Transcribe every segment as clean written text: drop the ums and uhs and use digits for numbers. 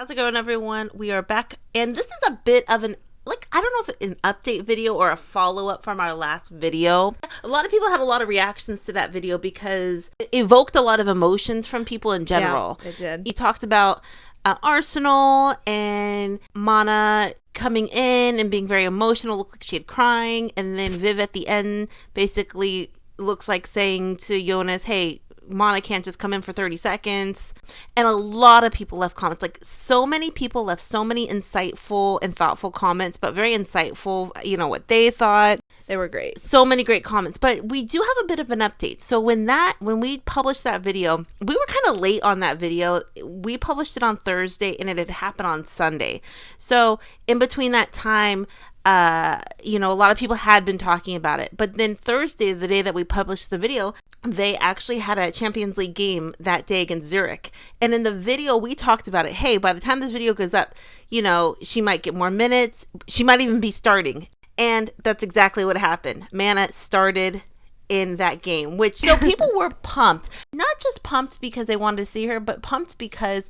How's it going, everyone? We are back, and this is a bit of an, I don't know if an update video or a follow-up from our last video. A lot of people had a lot of reactions to that video because it evoked a lot of emotions from people in general. Yeah, it did. He talked about Arsenal and Mana coming in and being very emotional, looked like she had crying, and then Viv at the end basically looks like saying to Jonas, hey, Mana can't just come in for 30 seconds. And a lot of people left comments. Like, so many people left so many insightful and thoughtful comments, but very insightful, what they thought. They were great. So many great comments. But we do have a bit of an update. So when we published that video, we were kind of late on that video. We published it on Thursday and it had happened on Sunday. So in between that time, a lot of people had been talking about it. But then Thursday, the day that we published the video, they actually had a Champions League game that day against Zurich. And in the video, we talked about it. Hey, by the time this video goes up, she might get more minutes. She might even be starting. And that's exactly what happened. Mana started in that game, so people were pumped. Not just pumped because they wanted to see her, but pumped because,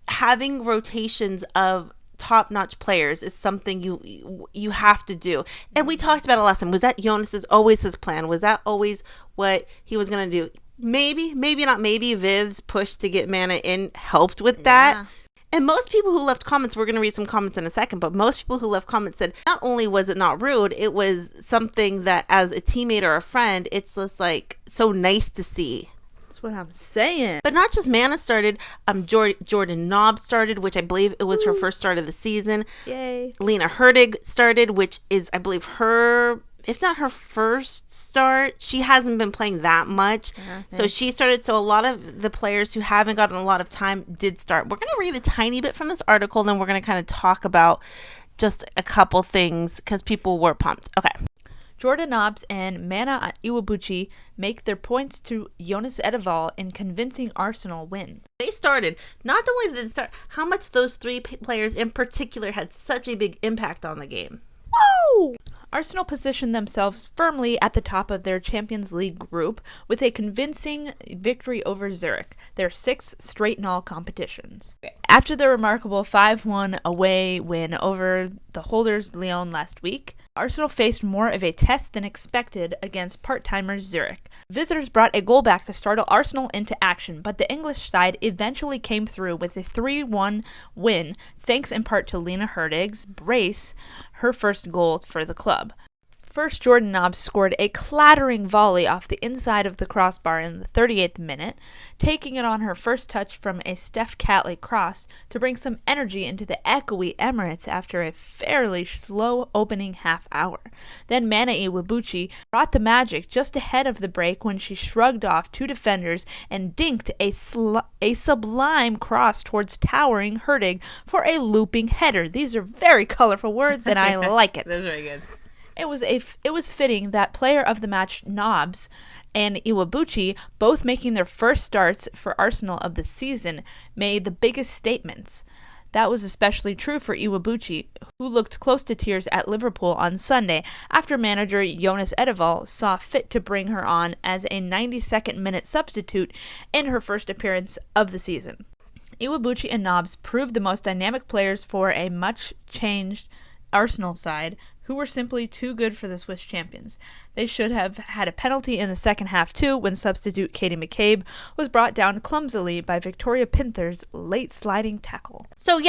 having rotations of top-notch players is something you have to do. And we talked about it last time. Was that Jonas's always his plan? Was that always what he was going to do? Maybe not. Maybe Viv's push to get Mana in helped with that. Yeah. And most people who left comments, we're going to read some comments in a second, but most people who left comments said not only was it not rude, it was something that as a teammate or a friend, it's just so nice to see. That's what I'm saying. But not just Mana started, Jordan Nobbs started, which I believe it was her first start of the season. Yay. Lina Hurtig started, which is, I believe, if not her first start. She hasn't been playing that much. So she started. So a lot of the players who haven't gotten a lot of time did start. We're going to read a tiny bit from this article, then we're going to kind of talk about just a couple things because people were pumped. Okay. Jordan Nobbs and Mana Iwabuchi make their points to Jonas Edeval in convincing Arsenal win. They started. Not only did they start, how much those three players in particular had such a big impact on the game. Woo! Arsenal positioned themselves firmly at the top of their Champions League group with a convincing victory over Zurich, their sixth straight in all competitions. After the remarkable 5-1 away win over the holders Lyon last week, Arsenal faced more of a test than expected against part-timers Zurich. Visitors brought a goal back to startle Arsenal into action, but the English side eventually came through with a 3-1 win, thanks in part to Lina Hurtig's brace, her first goal for the club. First, Jordan Nobbs scored a clattering volley off the inside of the crossbar in the 38th minute, taking it on her first touch from a Steph Catley cross to bring some energy into the echoey Emirates after a fairly slow opening half hour. Then Mana Iwabuchi brought the magic just ahead of the break when she shrugged off two defenders and dinked a sublime cross towards towering Hurtig for a looping header. These are very colorful words, and I like it. That's very good. It was fitting that player of the match Nobbs and Iwabuchi, both making their first starts for Arsenal of the season, made the biggest statements. That was especially true for Iwabuchi, who looked close to tears at Liverpool on Sunday after manager Jonas Edeval saw fit to bring her on as a 92nd minute substitute in her first appearance of the season. Iwabuchi and Nobbs proved the most dynamic players for a much-changed Arsenal side, who were simply too good for the Swiss champions. They should have had a penalty in the second half too when substitute Katie McCabe was brought down clumsily by Victoria Pinther's late sliding tackle. So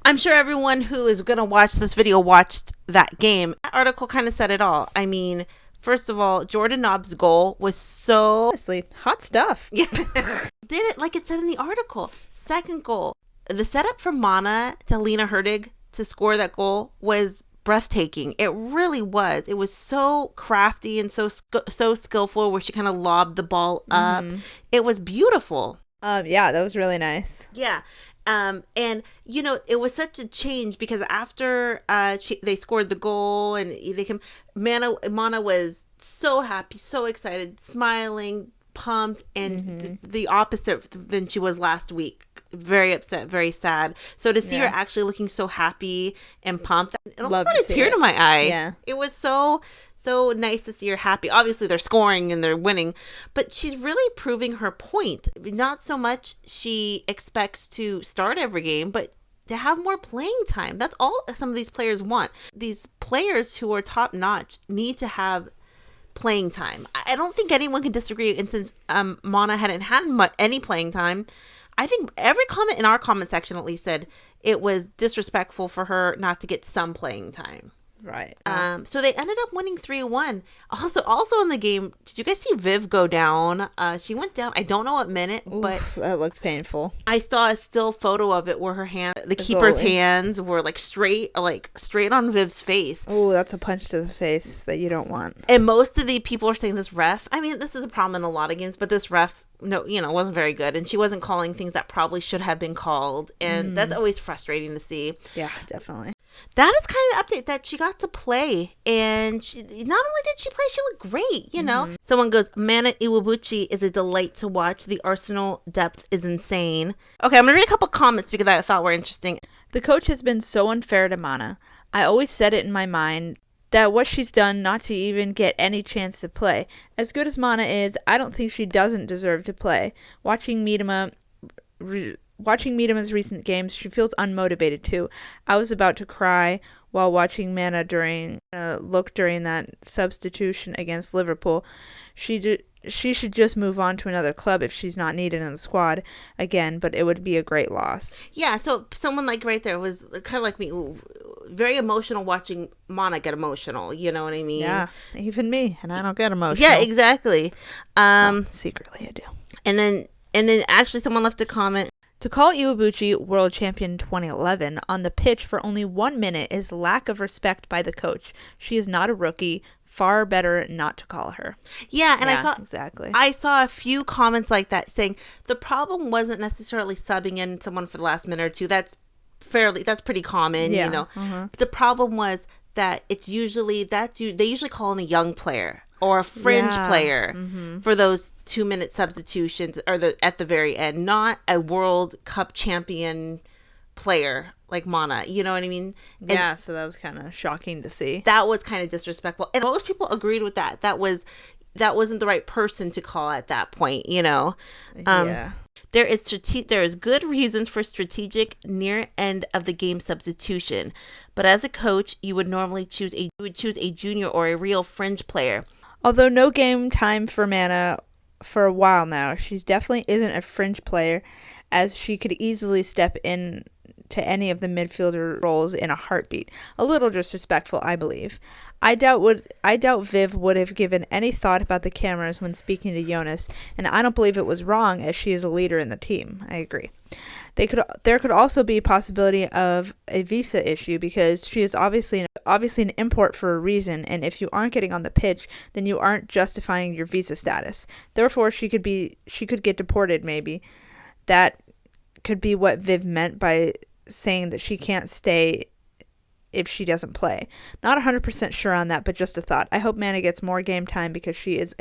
I'm sure everyone who is going to watch this video watched that game. That article kind of said it all. I mean, first of all, Jordan Nobbs' goal was so... Honestly, hot stuff. Yeah. Did it like it said in the article. Second goal. The setup from Mana to Lina Hurtig to score that goal was breathtaking. It really was. It was so crafty and so skillful where she kind of lobbed the ball up. It was beautiful. Yeah, that was really nice. Yeah. And it was such a change because after they scored the goal and Mana was so happy, so excited, smiling, pumped and the opposite than she was last week. Very upset, very sad. So to see her actually looking so happy and pumped, it almost brought a tear to my eye. Yeah. It was so nice to see her happy. Obviously they're scoring and they're winning, but she's really proving her point. Not so much she expects to start every game, but to have more playing time. That's all some of these players want. These players who are top notch need to have playing time. I don't think anyone can disagree. And since Mana hadn't had any playing time, I think every comment in our comment section at least said it was disrespectful for her not to get some playing time. Right. So they ended up winning 3-1. Also in the game, did you guys see Viv go down? She went down. I don't know what minute, but that looked painful. I saw a still photo of it where her hand, the keeper's hands were straight on Viv's face. Oh, that's a punch to the face that you don't want. And most of the people are saying this ref. I mean, this is a problem in a lot of games, but this ref, wasn't very good, and she wasn't calling things that probably should have been called, and that's always frustrating to see. Yeah, definitely. That is kind of the update, that she got to play, and not only did she play, she looked great, Someone goes, Mana Iwabuchi is a delight to watch. The Arsenal depth is insane. Okay, I'm going to read a couple comments because I thought were interesting. The coach has been so unfair to Mana. I always said it in my mind that what she's done not to even get any chance to play. As good as Mana is, I don't think she doesn't deserve to play. Watching Miedema's recent games, she feels unmotivated too. I was about to cry while watching Mana during that substitution against Liverpool. She should just move on to another club if she's not needed in the squad again, but it would be a great loss. Yeah, so someone right there was kind of like me, very emotional watching Mana get emotional, you know what I mean? Yeah, even me, and I don't get emotional. Yeah, exactly. Secretly I do. And then actually someone left a comment. To call Iwabuchi world champion 2011 on the pitch for only 1 minute is lack of respect by the coach. She is not a rookie. Far better not to call her. Yeah, and I saw a few comments like that saying the problem wasn't necessarily subbing in someone for the last minute or two. That's pretty common, The problem was that they usually call in a young player or a fringe player for those 2-minute substitutions or at the very end, not a World Cup champion player like Mana, you know what I mean? And so that was kind of shocking to see. That was kind of disrespectful, and most people agreed with that. That wasn't the right person to call at that point, There is good reasons for strategic near end of the game substitution, but as a coach, you would normally choose a junior or a real fringe player. Although no game time for Mana for a while now, she definitely isn't a fringe player, as she could easily step in to any of the midfielder roles in a heartbeat. A little disrespectful, I believe. I doubt Viv would have given any thought about the cameras when speaking to Jonas, and I don't believe it was wrong, as she is a leader in the team. I agree. There could also be a possibility of a visa issue, because she is obviously an import for a reason, and if you aren't getting on the pitch, then you aren't justifying your visa status. Therefore, she could get deported, maybe. That could be what Viv meant by saying that she can't stay if she doesn't play. Not 100% sure on that, but just a thought. I hope Mana gets more game time, because she is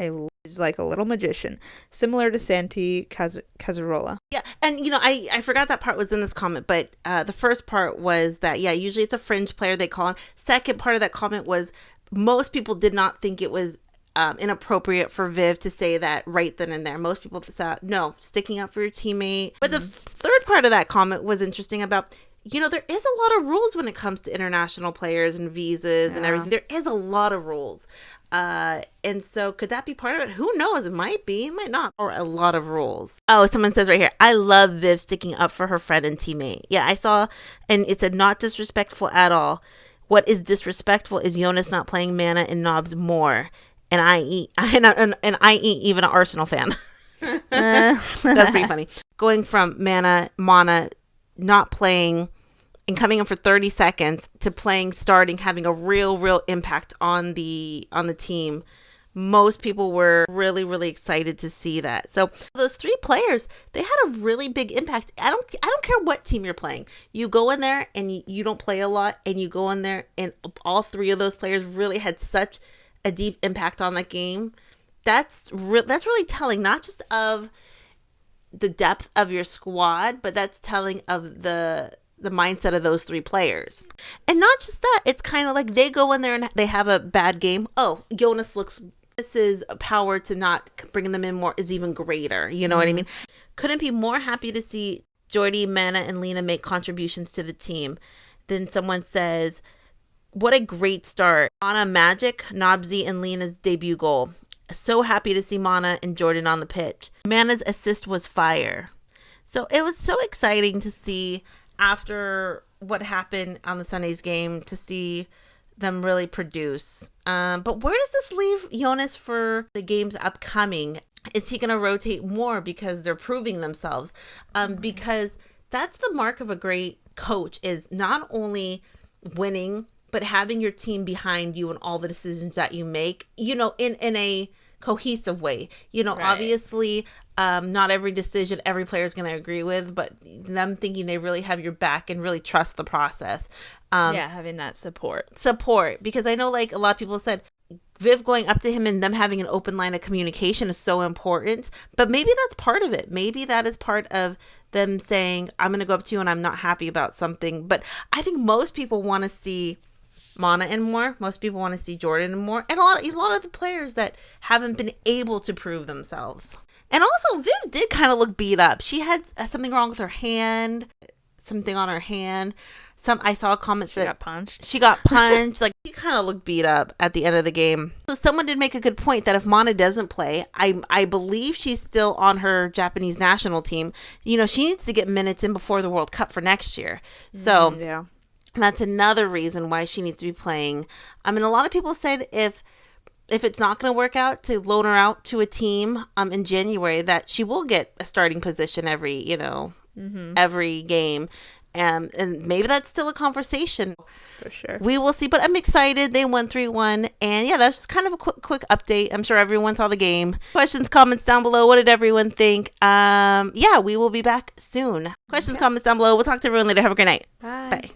like a little magician, similar to Santi Cazorla. Yeah, and I forgot that part was in this comment, but the first part was that, usually it's a fringe player they call on. Second part of that comment was most people did not think it was inappropriate for Viv to say that right then and there. Most people thought, no, sticking up for your teammate. But the third part of that comment was interesting about, there is a lot of rules when it comes to international players and visas and everything. There is a lot of rules. And so could that be part of it? Who knows? It might be, it might not. Or a lot of rules. Oh, someone says right here, I love Viv sticking up for her friend and teammate. Yeah, I saw, and it said not disrespectful at all. What is disrespectful is Jonas not playing Mana and Nobbs more. And i.e. even an Arsenal fan. That's pretty funny. Going from Mana not playing and coming in for 30 seconds to playing, starting, having a real impact on the team. Most people were really, really excited to see that. So those 3 players, they had a really big impact. I don't care what team you're playing. You go in there and you don't play a lot, and you go in there and all 3 of those players really had such a deep impact on that game that's really telling, not just of the depth of your squad, but that's telling of the mindset of those 3 players. And not just that, it's kind of like they go in there and they have a bad game. Oh, Jonas looks, this is power to not bringing them in more is even greater. You know what I mean? Couldn't be more happy to see Jordy, Mana, and Lina make contributions to the team. Then someone says, what a great start. Mana magic, Nobbsy, and Lina's debut goal. So happy to see Mana and Jordan on the pitch. Mana's assist was fire. So it was so exciting to see after what happened on the Sunday's game, to see them really produce. But where does this leave Jonas for the games upcoming? Is he going to rotate more because they're proving themselves? Because that's the mark of a great coach, is not only winning, but having your team behind you in all the decisions that you make, you know, in a cohesive way. You know, obviously, not every decision every player is going to agree with, but them thinking they really have your back and really trust the process. Having that support, because I know, like, a lot of people said Viv going up to him and them having an open line of communication is so important, but maybe that's part of it. Maybe that is part of them saying, I'm going to go up to you and I'm not happy about something. But I think most people want to see Mana and more. Most people want to see Jordan and more. And a lot of the players that haven't been able to prove themselves. And also, Viv did kind of look beat up. She had something wrong with her hand, something on her hand. I saw a comment she got punched. She got punched. Like, she kind of looked beat up at the end of the game. So someone did make a good point that if Mana doesn't play, I believe she's still on her Japanese national team. You know, she needs to get minutes in before the World Cup for next year. So yeah, that's another reason why she needs to be playing. I mean, a lot of people said if it's not going to work out, to loan her out to a team in January, that she will get a starting position every game. And maybe that's still a conversation. For sure. We will see. But I'm excited. They won 3-1. And yeah, that's just kind of a quick update. I'm sure everyone saw the game. Questions, comments down below. What did everyone think? Yeah, we will be back soon. Questions, comments down below. We'll talk to everyone later. Have a great night. Bye. Bye.